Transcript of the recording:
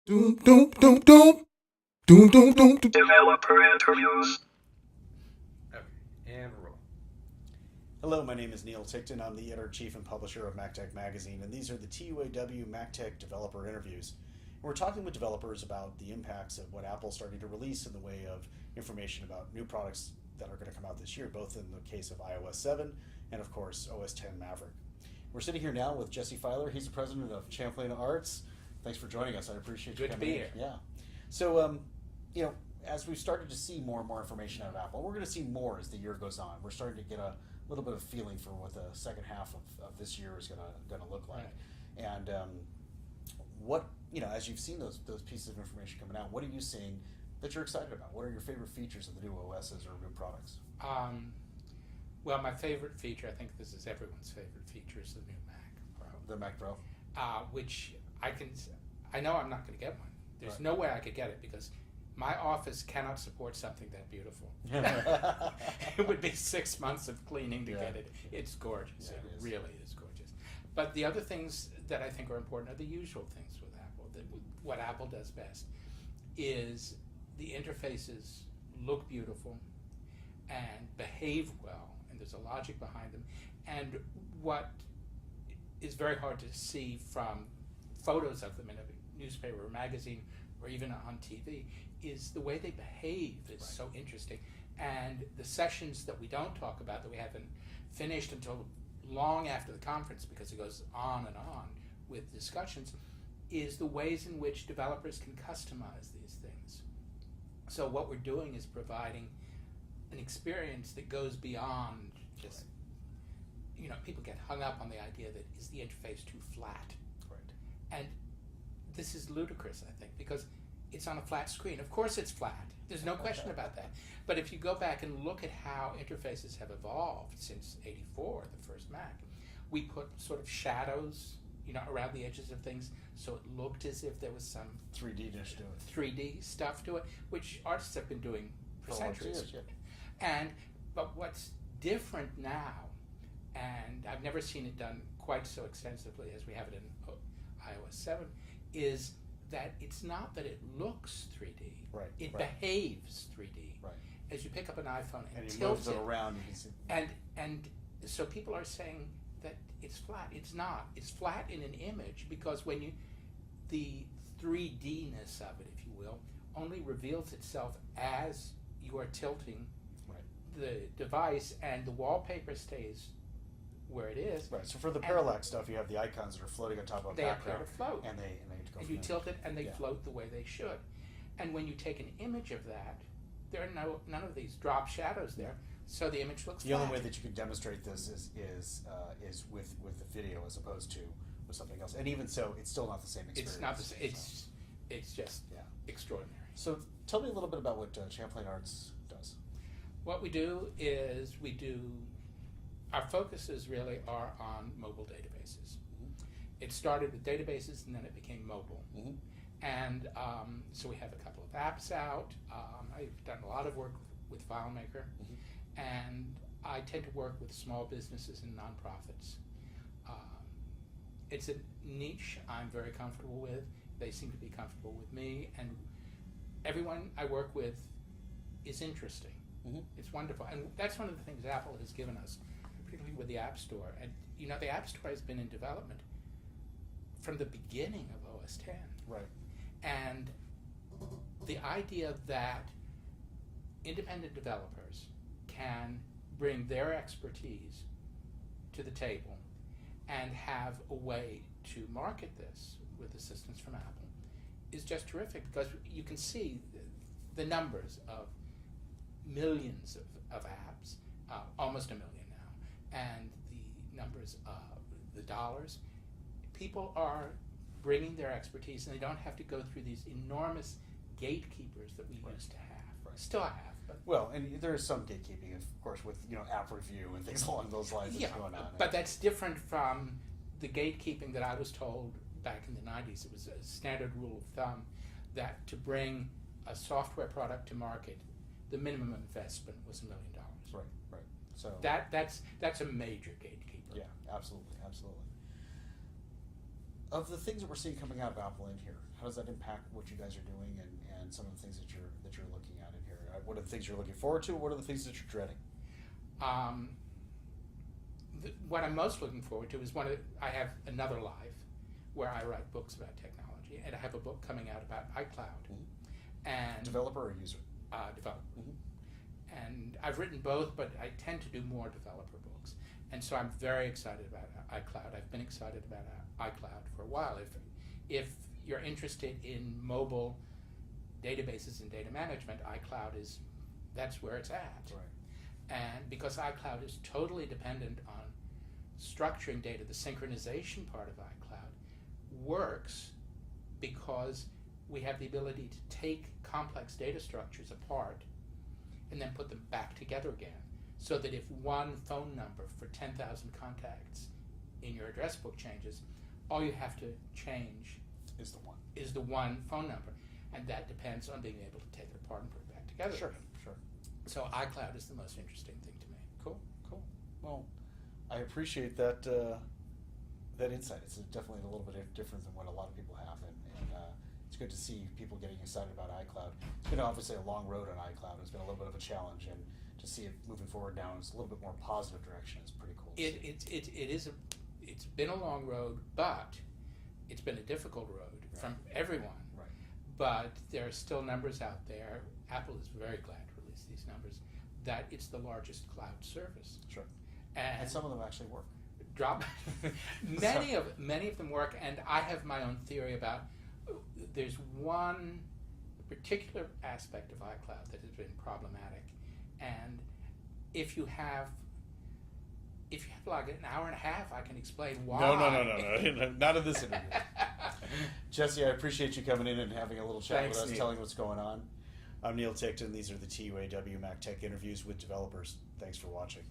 Doom, doom, doom, doom. Doom, doom, doom, doom. Developer interviews. Okay, and roll. Hello, my name is Neil Ticktin. I'm the editor-in-chief and publisher of MacTech magazine, and these are the TUAW MacTech developer interviews. And we're talking with developers about the impacts of what Apple's starting to release in the way of information about new products that are going to come out this year, both in the case of iOS 7 and, of course, OS 10 Maverick. We're sitting here now with Jesse Feiler. He's the president of Champlain Arts. Thanks for joining us. I appreciate you Good to coming be in. here. Yeah. So, as we've started to see more and more information out of Apple, we're going to see more as the year goes on. We're starting to get a little bit of feeling for what the second half of this year is going to look like. Right. And what, as you've seen those pieces of information coming out, what are you seeing that you're excited about? What are your favorite features of the new OSs or new products? Well, my favorite feature, I think this is everyone's favorite feature, is the new Mac Pro. The Mac Pro? Which I know I'm not going to get one. There's Right. no way I could get it because my office cannot support something that beautiful. It would be 6 months of cleaning to get it. It's gorgeous. Yeah, It it is. really is gorgeous. But the other things that I think are important are the usual things with Apple. What Apple does best is the interfaces look beautiful and behave well, and there's a logic behind them. And what is very hard to see from photos of them in a newspaper or magazine or even on TV is the way they behave is Right. so interesting. And the sessions that we don't talk about, that we haven't finished until long after the conference because it goes on and on with discussions, is the ways in which developers can customize these things. So what we're doing is providing an experience that goes beyond just, people get hung up on the idea that is the interface too flat. Right. And this is ludicrous, I think, because it's on a flat screen. Of course it's flat. There's no question about that. But if you go back and look at how interfaces have evolved since '84, the first Mac, we put sort of shadows, around the edges of things so it looked as if there was some 3D-ish to it. 3D stuff to it, which artists have been doing for For a long centuries. time, yeah. But what's different now, and I've never seen it done quite so extensively as we have it in iOS 7, is that it's not that it looks 3D. Right, It right. behaves 3D. Right. As you pick up an iPhone and And he tilt moves it around, you can see. and so people are saying that it's flat. It's not. It's flat in an image because the 3D-ness of it, if you will, only reveals itself as you are tilting Right. the device, and the wallpaper stays where it is. Right. So for the And parallax stuff, you have the icons that are floating on top of a They appear background. to float. And they go And from you there. tilt it, and they Yeah. float the way they should. And when you take an image of that, there are none of these drop shadows there, so the image looks The flat. only way that you can demonstrate this is with the video as opposed to with something else. And even so, it's still not the same experience. It's not the same. So, It's just yeah. extraordinary. So tell me a little bit about what Champlain Arts does. What we do is our focuses really are on mobile databases. Mm-hmm. It started with databases and then it became mobile. Mm-hmm. And so we have a couple of apps out. I've done a lot of work with FileMaker, Mm-hmm. and I tend to work with small businesses and nonprofits. It's a niche I'm very comfortable with. They seem to be comfortable with me, and everyone I work with is interesting. Mm-hmm. It's wonderful, and that's one of the things Apple has given us, particularly with the App Store. And the App Store has been in development from the beginning of OS 10. Right. And the idea that independent developers can bring their expertise to the table and have a way to market this with assistance from Apple is just terrific, because you can see the numbers of millions of apps, almost 1 million now, and the numbers of the dollars. People are bringing their expertise, and they don't have to go through these enormous gatekeepers that we Right. used to have. Right. Still have, but Well, and there is some gatekeeping, of course, with app review and things along those lines that's going on. but that's different from the gatekeeping that I was told back in the 90s. It was a standard rule of thumb that to bring a software product to market, the minimum investment was $1 million. Right. Right. So That's a major gatekeeper. yeah, absolutely. of the things that we're seeing coming out of Apple in here, how does that impact what you guys are doing and some of the things that you're looking at in here? What are the things you're looking forward to? What are the things that you're dreading? What I'm most looking forward to is I have another life where I write books about technology, and I have a book coming out about iCloud. Mm-hmm. And developer or user? Developer. Mm-hmm. And I've written both, but I tend to do more developer books. And so I'm very excited about iCloud. I've been excited about iCloud for a while. If you're interested in mobile databases and data management, that's where it's at. Right. And because iCloud is totally dependent on structuring data, the synchronization part of iCloud works because we have the ability to take complex data structures apart and then put them back together again, so that if one phone number for 10,000 contacts in your address book changes, all you have to change is the one phone number, and that depends on being able to take it apart and put it back together. Sure. So iCloud is the most interesting thing to me. Cool. Well, I appreciate that insight. It's definitely a little bit different than what a lot of people have, and it's good to see people getting excited about iCloud. It's been obviously a long road on iCloud. It's been a little bit of a challenge, and to see it moving forward now in a little bit more positive direction is pretty cool. It's been a long road, but it's been a difficult road from everyone. Right. But there are still numbers out there. Apple is very glad to release these numbers that it's the largest cloud service. Sure. And some of them actually work. Many of them work, and I have my own theory about. There's one particular aspect of iCloud that has been problematic, and if you have like an hour and a half, I can explain why. No, not in this interview. Jesse, I appreciate you coming in and having a little chat Thanks, with us, Neil. telling what's going on. I'm Neil Ticktin. These are the TUAW MacTech interviews with developers. Thanks for watching.